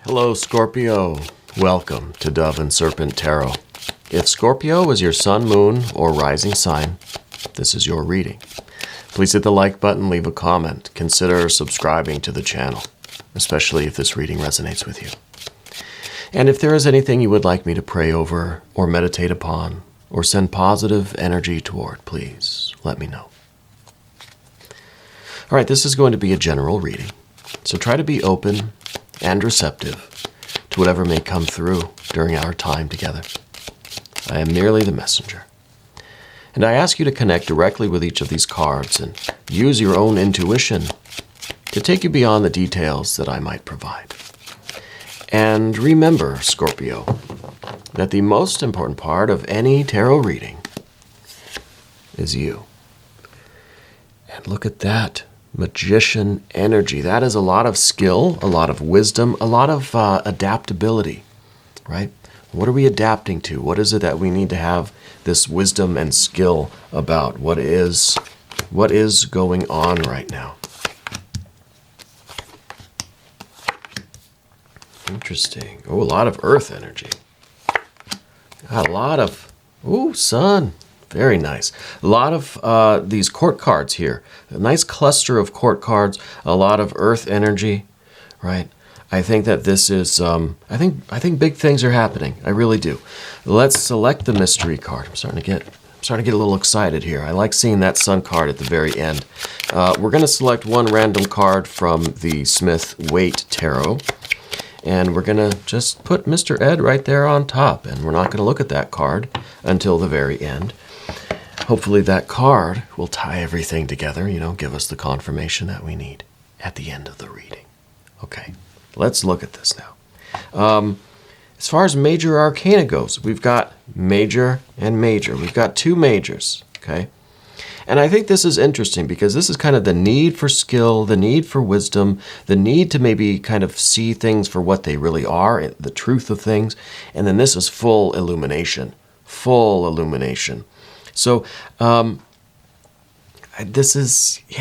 Hello, Scorpio. Welcome to Dove and Serpent Tarot. If Scorpio is your sun, moon, or rising sign, this is your reading. Please hit the like button, leave a comment. Consider subscribing to the channel, especially if this reading resonates with you. And if there is anything you would like me to pray over or meditate upon or send positive energy toward, please let me know. All right, this is going to be a general reading, so try to be open and receptive to whatever may come through during our time together. I am merely the messenger. And I ask you to connect directly with each of these cards and use your own intuition to take you beyond the details that I might provide. And remember, Scorpio, that the most important part of any tarot reading is you. And look at that. Magician energy. That is a lot of skill, a lot of wisdom, a lot of adaptability, right? What are we adapting to? What is it that we need to have this wisdom and skill about? What is going on right now? Interesting. Oh, a lot of earth energy. Got a lot of, sun. Very nice. A lot of these court cards here. A nice cluster of court cards. A lot of earth energy, right? I think that this is, I think big things are happening. I really do. Let's select the mystery card. I'm starting to get a little excited here. I like seeing that sun card at the very end. We're going to select one random card from the Smith-Waite Tarot. And we're going to just put Mr. Ed right there on top. And we're not going to look at that card until the very end. Hopefully that card will tie everything together, give us the confirmation that we need at the end of the reading. Okay, let's look at this now. As far as major arcana goes, we've got major and major. We've got two majors, okay? And I think this is interesting because this is kind of the need for skill, the need for wisdom, the need to maybe kind of see things for what they really are, the truth of things. And then this is full illumination, full illumination. So this is, we've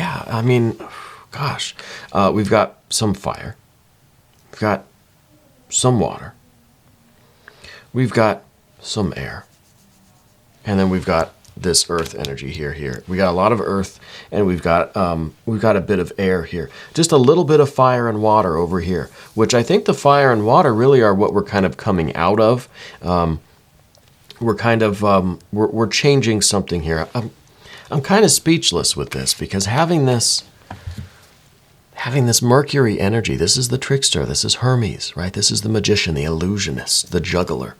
got some fire, we've got some water, we've got some air, and then we've got this earth energy here. We got a lot of earth, and we've got a bit of air here. Just a little bit of fire and water over here, which I think the fire and water really are what we're kind of coming out of. We're kind of we're changing something here. I'm kind of speechless with this because having this Mercury energy, this is the trickster, this is Hermes, right? This is the magician, the illusionist, the juggler.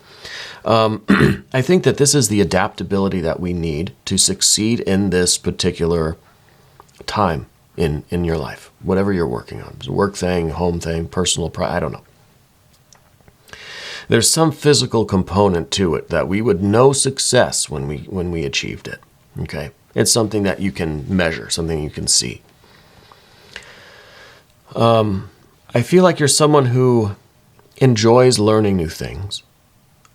I think that this is the adaptability that we need to succeed in this particular time in your life, whatever you're working on. It's a work thing, home thing, personal I don't know. There's some physical component to it that we would know success when we achieved it. Okay? It's something that you can measure, something you can see. I feel like you're someone who enjoys learning new things.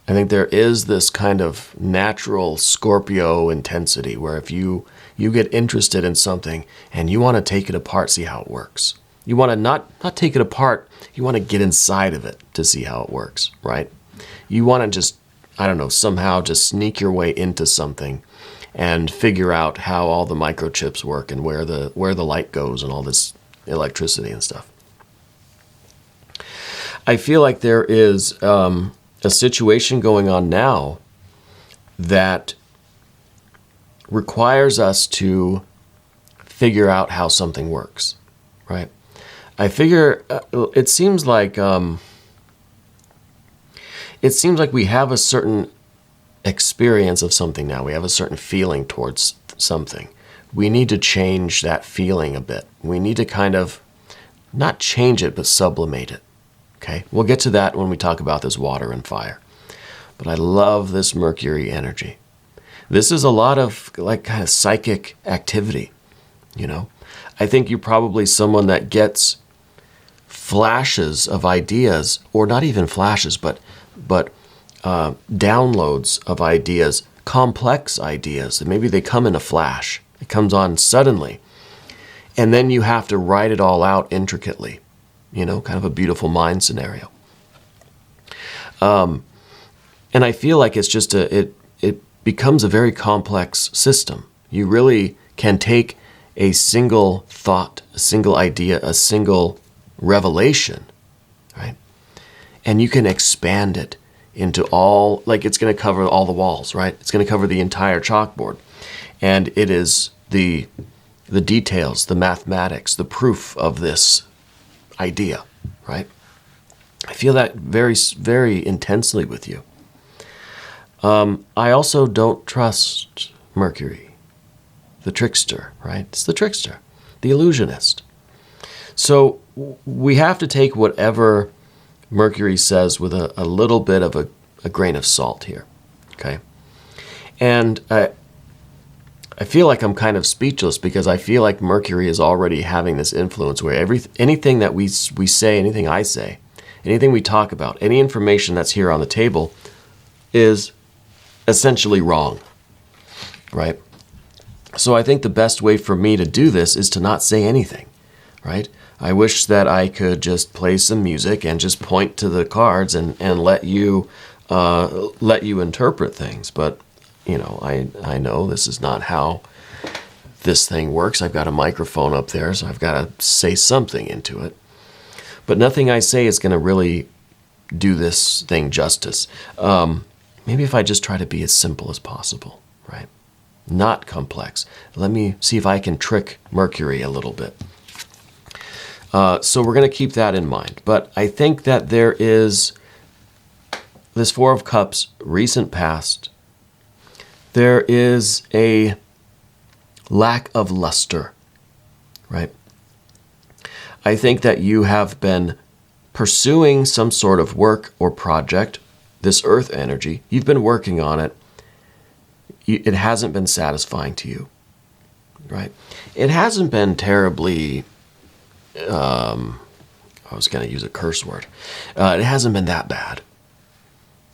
I think there is this kind of natural Scorpio intensity where if you get interested in something and you want to take it apart, see how it works. You want to not take it apart, you want to get inside of it to see how it works, right? You want to just, somehow just sneak your way into something and figure out how all the microchips work and where the light goes and all this electricity and stuff. I feel like there is a situation going on now that requires us to figure out how something works, right? I figure it seems like we have a certain experience of something now. We have a certain feeling towards something. We need to change that feeling a bit. We need to kind of not change it, but sublimate it. Okay? We'll get to that when we talk about this water and fire. But I love this Mercury energy. This is a lot of like kind of psychic activity, I think you're probably someone that gets flashes of ideas, or not even flashes, but downloads of ideas, complex ideas. Maybe they come in a flash. It comes on suddenly. And then you have to write it all out intricately. Kind of a beautiful mind scenario. And I feel like it's just it becomes a very complex system. You really can take a single thought, a single idea, a single revelation, right? And you can expand it into all, like it's going to cover all the walls, right? It's going to cover the entire chalkboard. And it is the details, the mathematics, the proof of this idea, right? I feel that very, very intensely with you. I also don't trust Mercury, the trickster, right? It's the trickster, the illusionist. So we have to take whatever Mercury says with a little bit of a grain of salt here, okay? And I feel like I'm kind of speechless because I feel like Mercury is already having this influence where anything that we say, anything I say, anything we talk about, any information that's here on the table is essentially wrong, right? So I think the best way for me to do this is to not say anything, right? I wish that I could just play some music and just point to the cards and let you interpret things. But, you know, I know this is not how this thing works. I've got a microphone up there, so I've got to say something into it. But nothing I say is going to really do this thing justice. Maybe if I just try to be as simple as possible, right? Not complex. Let me see if I can trick Mercury a little bit. So we're going to keep that in mind. But I think that there is this Four of Cups, recent past. There is a lack of luster, right? I think that you have been pursuing some sort of work or project, this earth energy. You've been working on it. It hasn't been satisfying to you, right? It hasn't been terribly, I was going to use a curse word. It hasn't been that bad.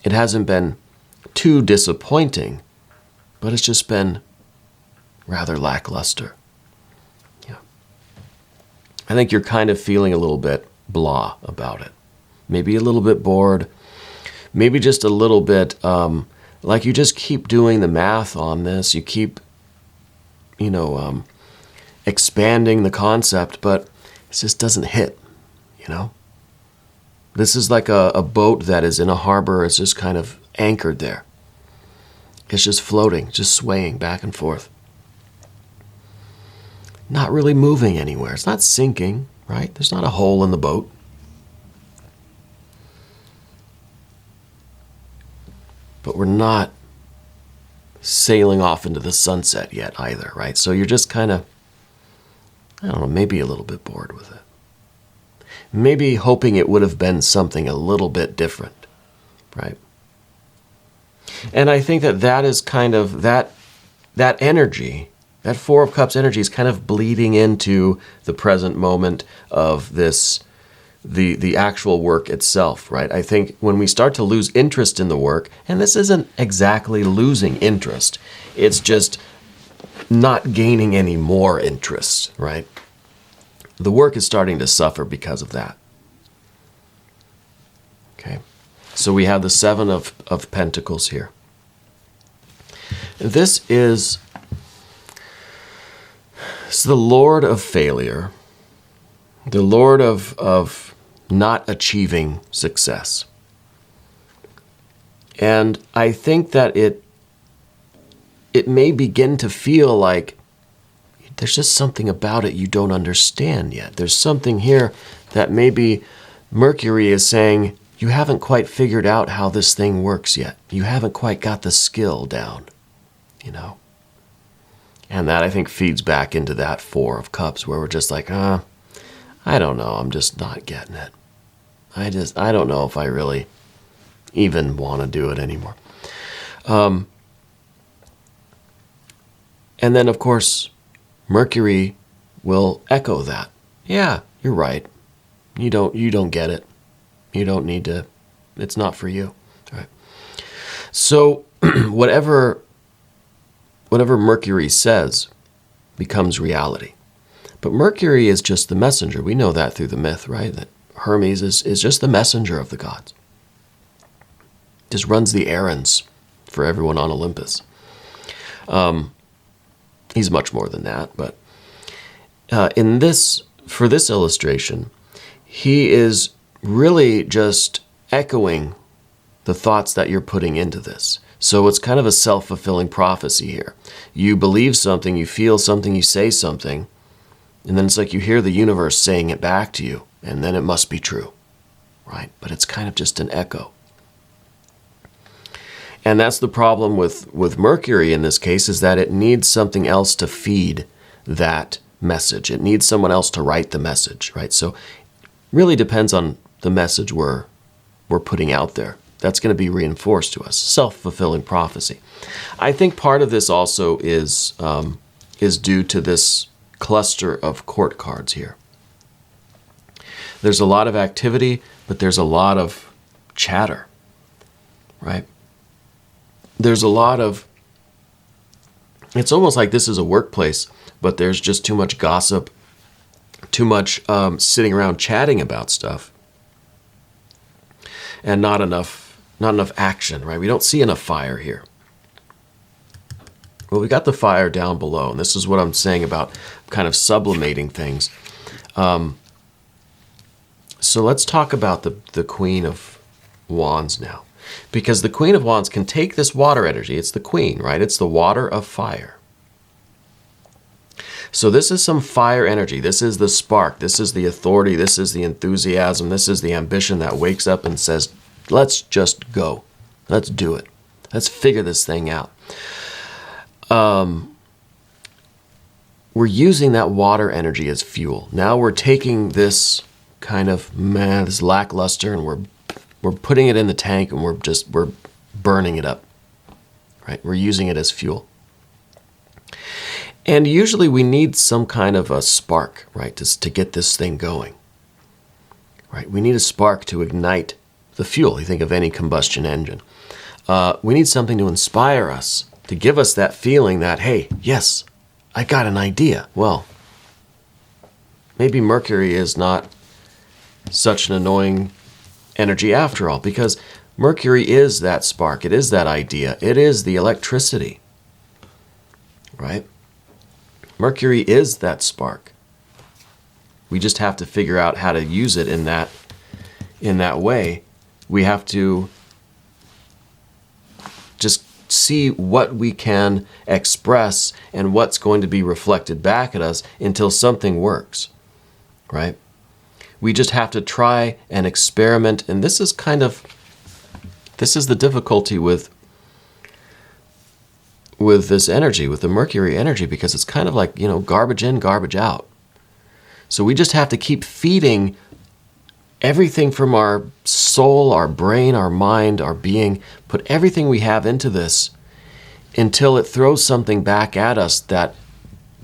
It hasn't been too disappointing, but it's just been rather lackluster. Yeah. I think you're kind of feeling a little bit blah about it. Maybe a little bit bored. Maybe just a little bit like you just keep doing the math on this. You keep, expanding the concept, but it just doesn't hit, This is like a boat that is in a harbor. It's just kind of anchored there. It's just floating, just swaying back and forth. Not really moving anywhere. It's not sinking, right? There's not a hole in the boat. But we're not sailing off into the sunset yet either, right? So you're just kind of, I don't know, maybe a little bit bored with it. Maybe hoping it would have been something a little bit different, right? And I think that is kind of, that energy, that Four of Cups energy is kind of bleeding into the present moment of this, the actual work itself, right? I think when we start to lose interest in the work, and this isn't exactly losing interest, it's just not gaining any more interest, right? The work is starting to suffer because of that. Okay, so we have the Seven of Pentacles here. This is the Lord of failure, the Lord of not achieving success. And I think that it may begin to feel like there's just something about it you don't understand yet. There's something here that maybe Mercury is saying, you haven't quite figured out how this thing works yet. You haven't quite got the skill down, And that, I think, feeds back into that Four of Cups where we're just like, I don't know. I'm just not getting it. I don't know if I really even want to do it anymore. And then, of course, Mercury will echo that. Yeah, you're right. You don't get it. You don't need to. It's not for you. All right. So whatever Mercury says becomes reality. But Mercury is just the messenger. We know that through the myth, right? That Hermes is just the messenger of the gods. Just runs the errands for everyone on Olympus. He's much more than that, but for this illustration, he is really just echoing the thoughts that you're putting into this. So it's kind of a self-fulfilling prophecy here. You believe something, you feel something, you say something, and then it's like you hear the universe saying it back to you, and then it must be true, right? But it's kind of just an echo. And that's the problem with Mercury in this case, is that it needs something else to feed that message. It needs someone else to write the message, right? So it really depends on the message we're putting out there. That's going to be reinforced to us. Self-fulfilling prophecy. I think part of this also is due to this cluster of court cards here. There's a lot of activity, but there's a lot of chatter, right? There's a lot of, it's almost like this is a workplace, but there's just too much gossip, too much sitting around chatting about stuff, and not enough action, right? We don't see enough fire here. Well, we got the fire down below, and this is what I'm saying about kind of sublimating things. So let's talk about the Queen of Wands now. Because the Queen of Wands can take this water energy. It's the Queen, right? It's the water of fire. So this is some fire energy. This is the spark. This is the authority. This is the enthusiasm. This is the ambition that wakes up and says, let's just go. Let's do it. Let's figure this thing out. We're using that water energy as fuel. Now we're taking this kind of, this lackluster, and we're putting it in the tank, and we're burning it up, right? We're using it as fuel. And usually we need some kind of a spark, right, to get this thing going, right? We need a spark to ignite the fuel. You think of any combustion engine. We need something to inspire us, to give us that feeling that, hey, yes, I got an idea. Well, maybe Mercury is not such an annoying energy after all, because Mercury is that spark. It is that idea. It is the electricity, right? Mercury is that spark. We just have to figure out how to use it in that way. We have to just see what we can express and what's going to be reflected back at us until something works, right? We just have to try and experiment, and this is the difficulty with this energy, with the Mercury energy, because it's kind of like, garbage in, garbage out. So we just have to keep feeding everything from our soul, our brain, our mind, our being, put everything we have into this until it throws something back at us that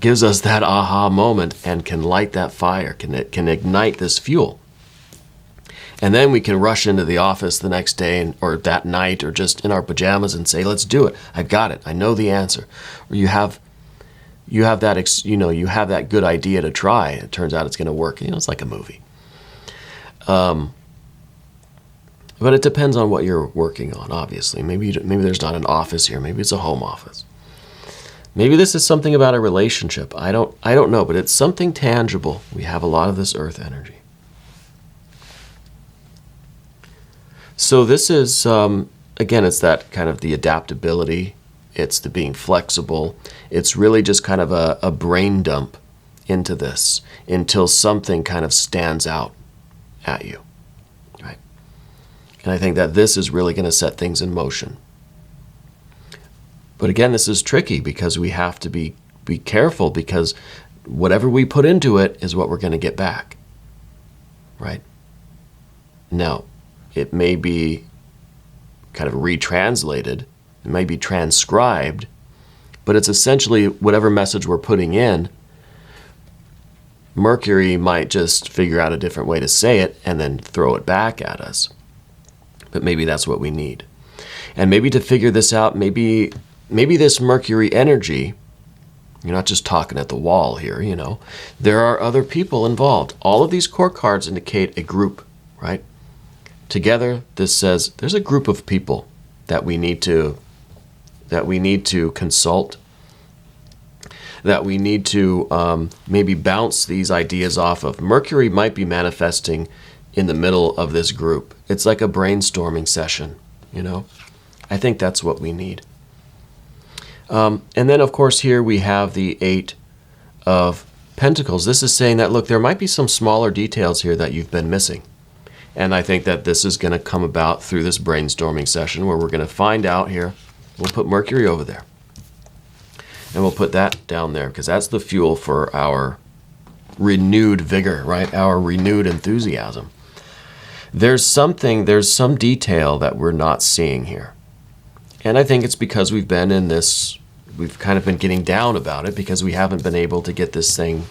gives us that aha moment and can light that fire, can ignite this fuel. And then we can rush into the office the next day or that night or just in our pajamas and say, let's do it. I got it. I know the answer. Or you have that good idea to try. It turns out it's going to work. It's like a movie. But it depends on what you're working on, obviously. Maybe there's not an office here. Maybe it's a home office. Maybe this is something about a relationship. I don't know, but it's something tangible. We have a lot of this earth energy. So this is, again, it's that kind of the adaptability. It's the being flexible. It's really just kind of a brain dump into this until something kind of stands out at you, right? And I think that this is really going to set things in motion. But again, this is tricky because we have to be careful, because whatever we put into it is what we're going to get back, right? Now, it may be kind of retranslated, it may be transcribed, but it's essentially whatever message we're putting in. Mercury might just figure out a different way to say it and then throw it back at us. But maybe that's what we need. And maybe to figure this out, maybe this Mercury energy, you're not just talking at the wall here, there are other people involved. All of these court cards indicate a group, right? Together, this says there's a group of people that we need to consult, that we need to maybe bounce these ideas off of. Mercury might be manifesting in the middle of this group. It's like a brainstorming session, you know? I think that's what we need. And then, of course, here we have the Eight of Pentacles. This is saying that, look, there might be some smaller details here that you've been missing. And I think that this is going to come about through this brainstorming session where we're going to find out here. We'll put Mercury over there. And we'll put that down there because that's the fuel for our renewed vigor, right? Our renewed enthusiasm. There's some detail that we're not seeing here. And I think it's because we've been in this, we've kind of been getting down about it because we haven't been able to get this thing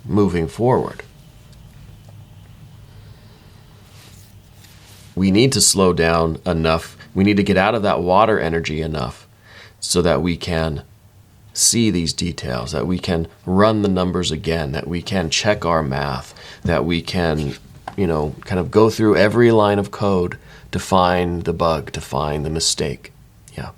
moving forward. We need to slow down enough. We need to get out of that water energy enough so that we can see these details, that we can run the numbers again, that we can check our math, that we can, you know, kind of go through every line of code to find the bug, to find the mistake. Yeah.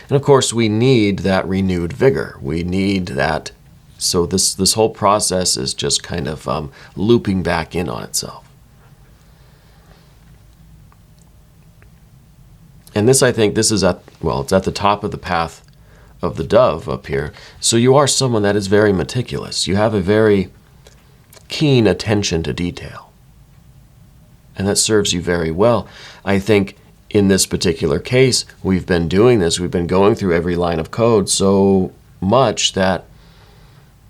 And of course, we need that renewed vigor. We need that. So this whole process is just kind of looping back in on itself. And this, I think, this is it's at the top of the path of the dove up here. So you are someone that is very meticulous. You have a very keen attention to detail. And that serves you very well. I think in this particular case, we've been doing this. We've been going through every line of code so much that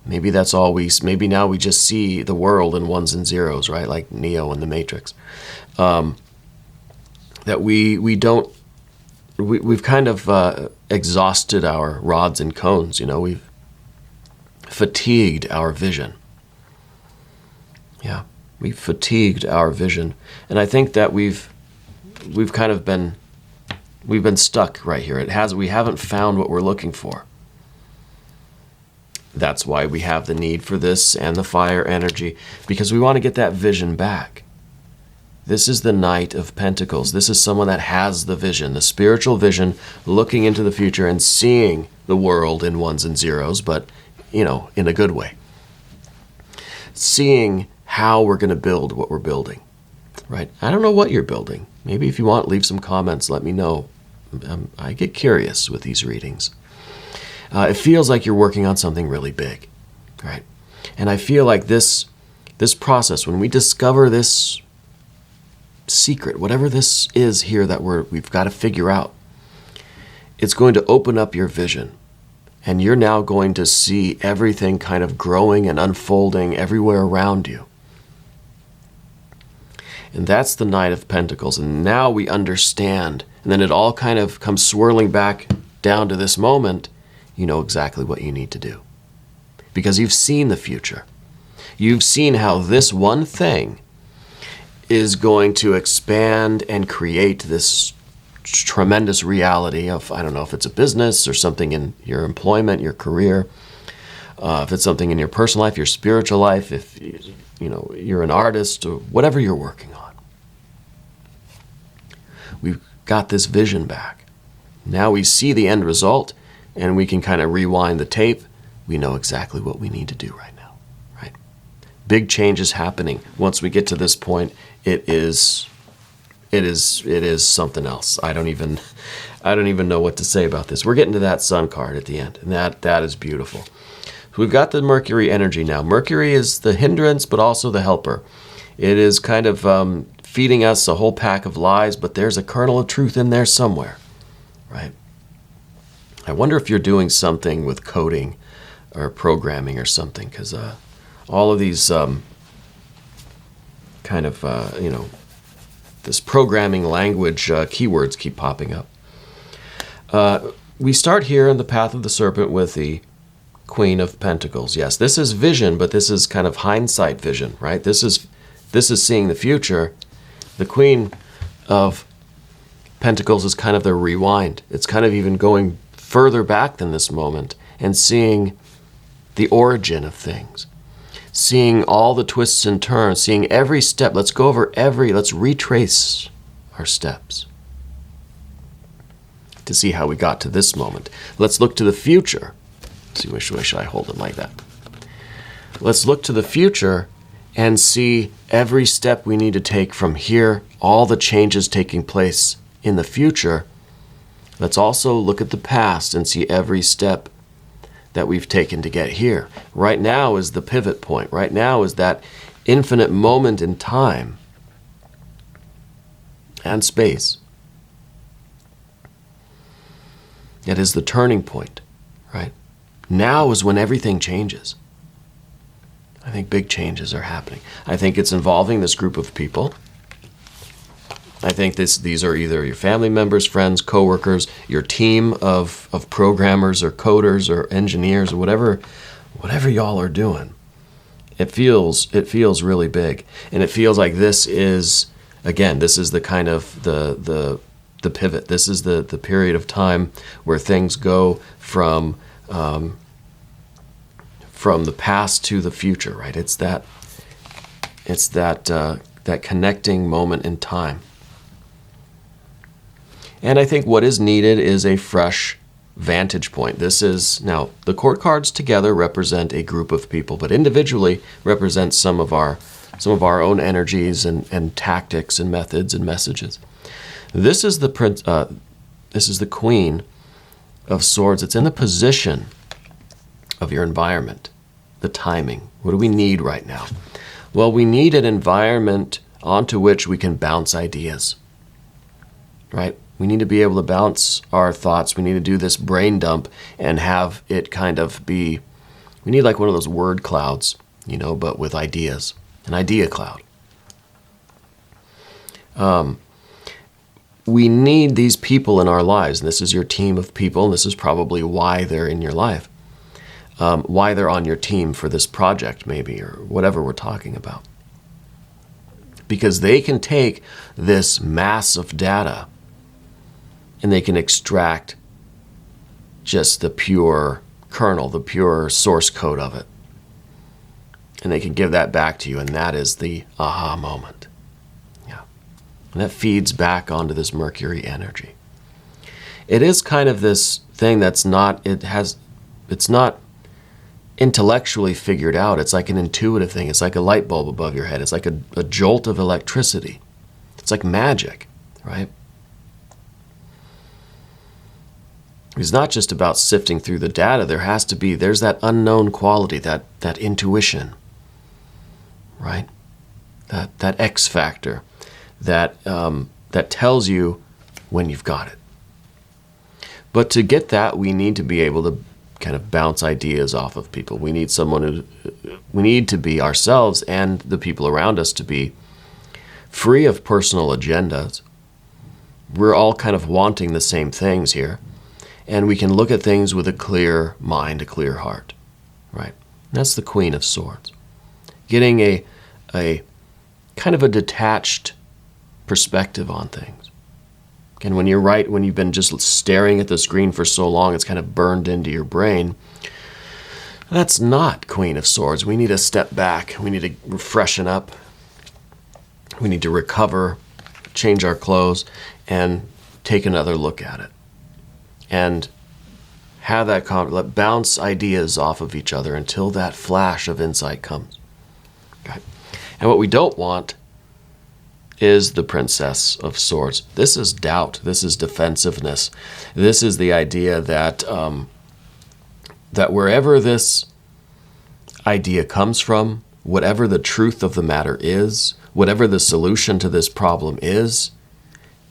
maybe that's all maybe now we just see the world in ones and zeros, right? Like Neo in the Matrix. That we've kind of exhausted our rods and cones, you know, we've fatigued our vision. Yeah, we've fatigued our vision. And I think that we've kind of been stuck right here. We haven't found what we're looking for. That's why we have the need for this and the fire energy, because we want to get that vision back. This is the Knight of Pentacles. This is someone that has the vision, the spiritual vision, looking into the future and seeing the world in ones and zeros, but, you know, in a good way. Seeing how we're going to build what we're building, right? I don't know what you're building. Maybe if you want, leave some comments, let me know. I get curious with these readings. It feels like you're working on something really big, right? And I feel like this process, when we discover this secret, whatever this is here that we've got to figure out, it's going to open up your vision. And you're now going to see everything kind of growing and unfolding everywhere around you. And that's the Knight of Pentacles. And now we understand. And then it all kind of comes swirling back down to this moment. You know exactly what you need to do. Because you've seen the future. You've seen how this one thing is going to expand and create this tremendous reality of, I don't know if it's a business or something in your employment, your career, if it's something in your personal life, your spiritual life, if you're an artist or whatever you're working on. We've got this vision back. Now we see the end result and we can kind of rewind the tape. We know exactly what we need to do right now, right? Big changes happening. Once we get to this point, it is something else. I don't even know what to say about this. We're getting to that Sun card at the end, and that is beautiful. So we've got the Mercury energy now. Mercury is the hindrance, but also the helper. It is kind of feeding us a whole pack of lies, but there's a kernel of truth in there somewhere, right? I wonder if you're doing something with coding or programming or something, because all of these this programming language keywords keep popping up. We start here in the path of the serpent with the Queen of Pentacles. Yes, this is vision, but this is kind of hindsight vision, right? This is seeing the future. The Queen of Pentacles is kind of the rewind. It's kind of even going further back than this moment and seeing the origin of things. Seeing all the twists and turns, seeing every step. Let's go over let's retrace our steps. to see how we got to this moment. Let's look to the future. Let's see, which way should I hold it like that? Let's look to the future and see every step we need to take from here, all the changes taking place in the future. Let's also look at the past and see every step that we've taken to get here. Right now is the pivot point. Right now is that infinite moment in time and space. It is the turning point, right? Now is when everything changes. I think big changes are happening. I think it's involving this group of people. I think these are either your family members, friends, coworkers, your team of programmers or coders or engineers or whatever y'all are doing. It feels really big, and it feels like this is the kind of the pivot. This is the period of time where things go from the past to the future, right? It's that connecting moment in time. And I think what is needed is a fresh vantage point. Now, the court cards together represent a group of people, but individually represent some of our own energies and tactics and methods and messages. This is the Queen of Swords. It's in the position of your environment, the timing. What do we need right now? Well, we need an environment onto which we can bounce ideas, right? We need to be able to bounce our thoughts. We need to do this brain dump and have it kind of be, we need like one of those word clouds, but with ideas, an idea cloud. We need these people in our lives, and this is your team of people, and this is probably why they're in your life, why they're on your team for this project maybe, or whatever we're talking about. Because they can take this mass of data and they can extract just the pure kernel, the pure source code of it. And they can give that back to you, and that is the aha moment. Yeah. And that feeds back onto this Mercury energy. It is kind of this thing it's not intellectually figured out. It's like an intuitive thing. It's like a light bulb above your head. It's like a jolt of electricity. It's like magic, right? It's not just about sifting through the data. There's that unknown quality, that intuition, right? That X factor that tells you when you've got it. But to get that, we need to be able to kind of bounce ideas off of people. We need to be ourselves and the people around us to be free of personal agendas. We're all kind of wanting the same things here. And we can look at things with a clear mind, a clear heart, right? That's the Queen of Swords. Getting a kind of a detached perspective on things. And when you've been just staring at the screen for so long, it's kind of burned into your brain. That's not Queen of Swords. We need to step back. We need to freshen up. We need to recover, change our clothes, and take another look at it. And have let bounce ideas off of each other until that flash of insight comes. Okay. And what we don't want is the Princess of Swords. This is doubt. This is defensiveness. This is the idea that that wherever this idea comes from, whatever the truth of the matter is, whatever the solution to this problem is,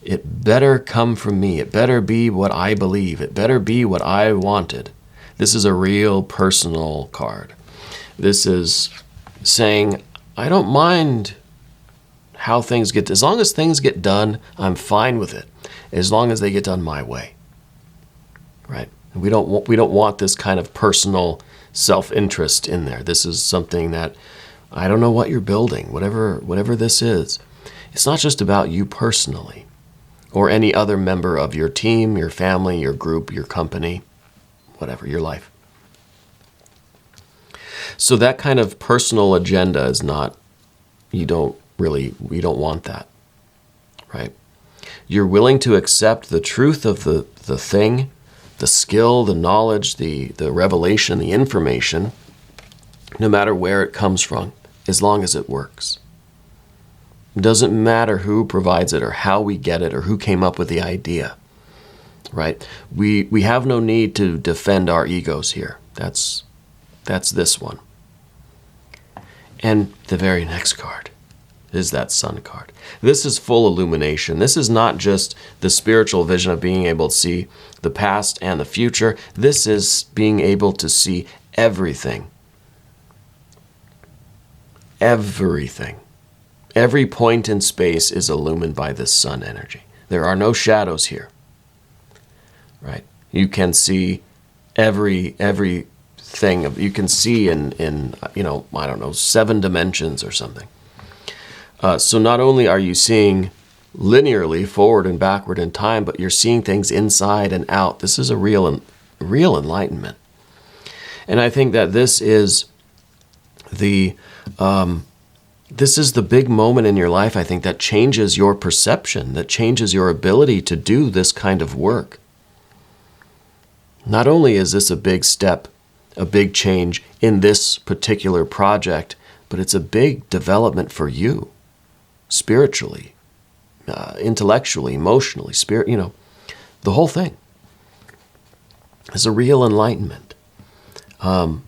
it better come from me. It better be what I believe. It better be what I wanted. This is a real personal card. This is saying, I don't mind how things get, as long as things get done, I'm fine with it. As long as they get done my way, right? We don't want this kind of personal self-interest in there. This is something that, I don't know what you're building, whatever this is. It's not just about you personally, or any other member of your team, your family, your group, your company, whatever, your life. So that kind of personal agenda is not, we don't want that, right? You're willing to accept the truth of the thing, the skill, the knowledge, the revelation, the information, no matter where it comes from, as long as it works. It doesn't matter who provides it or how we get it or who came up with the idea, right? We have no need to defend our egos here. That's this one. And the very next card is that Sun card. This is full illumination. This is not just the spiritual vision of being able to see the past and the future. This is being able to see everything. Everything. Every point in space is illumined by this sun energy. There are no shadows here, right? You can see everything. You can see in I don't know, 7 dimensions or something. So not only are you seeing linearly forward and backward in time, but you're seeing things inside and out. This is a real enlightenment. And I think that this is the big moment in your life, I think, that changes your perception, that changes your ability to do this kind of work. Not only is this a big step, a big change in this particular project, but it's a big development for you, spiritually, intellectually, emotionally, the whole thing. It's a real enlightenment. And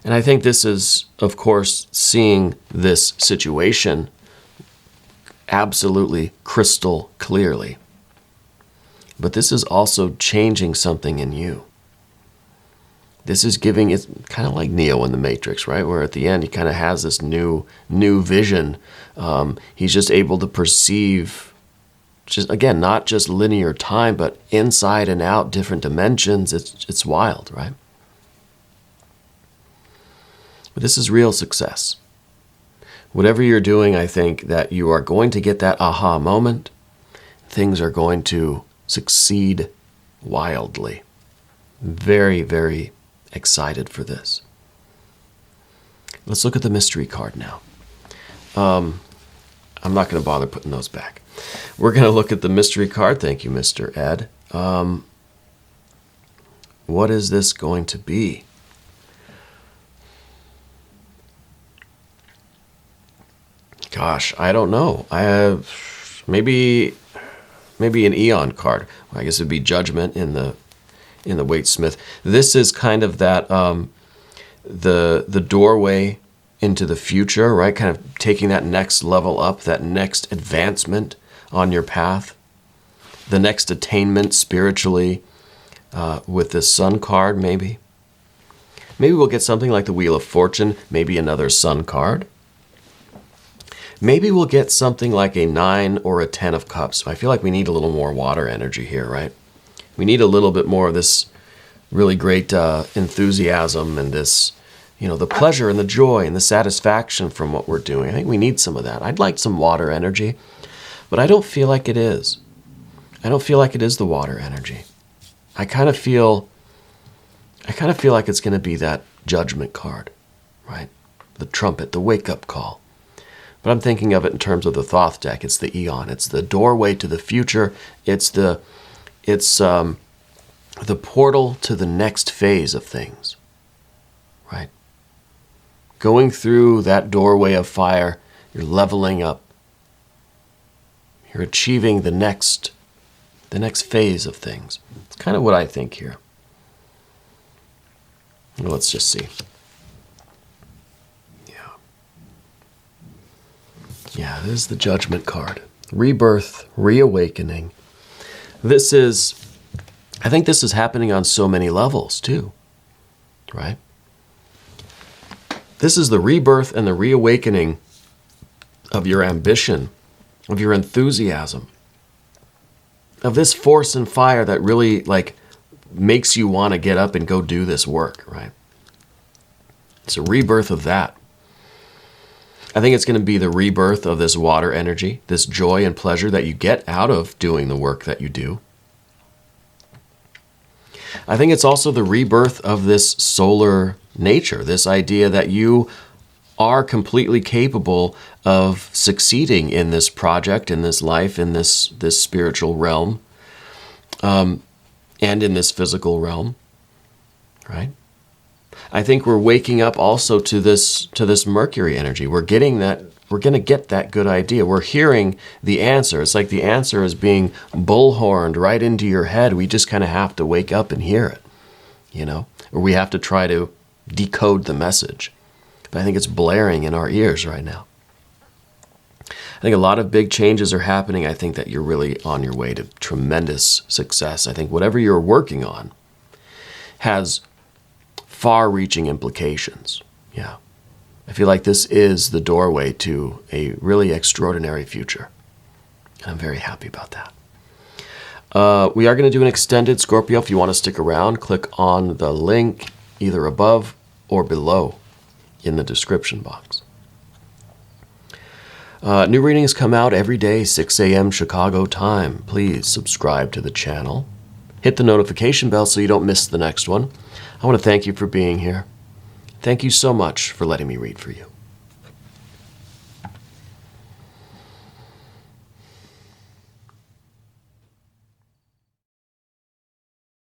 I think this is, of course, seeing this situation absolutely crystal clearly. But this is also changing something in you. This is giving, it's kind of like Neo in the Matrix, right? Where at the end he kind of has this new vision. He's just able to perceive, just again, not just linear time, but inside and out, different dimensions. It's wild, right? But this is real success. Whatever you're doing, I think that you are going to get that aha moment. Things are going to succeed wildly. Very, very excited for this. Let's look at the mystery card now. I'm not going to bother putting those back. We're going to look at the mystery card. Thank you, Mr. Ed. What is this going to be? Gosh, I don't know. I have maybe an Eon card. I guess it'd be Judgment in the Waitsmith. This is kind of that the doorway into the future, right? Kind of taking that next level up, that next advancement on your path, the next attainment spiritually with this Sun card, maybe. Maybe we'll get something like the Wheel of Fortune, maybe another Sun card. Maybe we'll get something like a 9 or a 10 of Cups. I feel like we need a little more water energy here, right? We need a little bit more of this really great enthusiasm and this, the pleasure and the joy and the satisfaction from what we're doing. I think we need some of that. I'd like some water energy, but I don't feel like it is. I don't feel like it is the water energy. I kind of feel like it's going to be that Judgment card, right? The trumpet, the wake-up call. But I'm thinking of it in terms of the Thoth deck. It's the Eon. It's the doorway to the future. It's the portal to the next phase of things, right? Going through that doorway of fire, you're leveling up. You're achieving the next phase of things. It's kind of what I think here. Let's just see. Yeah, this is the Judgment card. Rebirth, reawakening. I think this is happening on so many levels too, right? This is the rebirth and the reawakening of your ambition, of your enthusiasm, of this force and fire that really makes you want to get up and go do this work, right? It's a rebirth of that. I think it's going to be the rebirth of this water energy, this joy and pleasure that you get out of doing the work that you do. I think it's also the rebirth of this solar nature, this idea that you are completely capable of succeeding in this project, in this life, in this spiritual realm, and in this physical realm, right? I think we're waking up also to this Mercury energy. We're getting that. We're going to get that good idea. We're hearing the answer. It's like the answer is being bullhorned right into your head. We just kind of have to wake up and hear it, or we have to try to decode the message. But I think it's blaring in our ears right now. I think a lot of big changes are happening. I think that you're really on your way to tremendous success. I think whatever you're working on has far-reaching implications. Yeah. I feel like this is the doorway to a really extraordinary future. And I'm very happy about that. We are going to do an extended Scorpio. If you want to stick around, click on the link either above or below in the description box. New readings come out every day, 6 a.m. Chicago time. Please subscribe to the channel. Hit the notification bell so you don't miss the next one. I want to thank you for being here. Thank you so much for letting me read for you.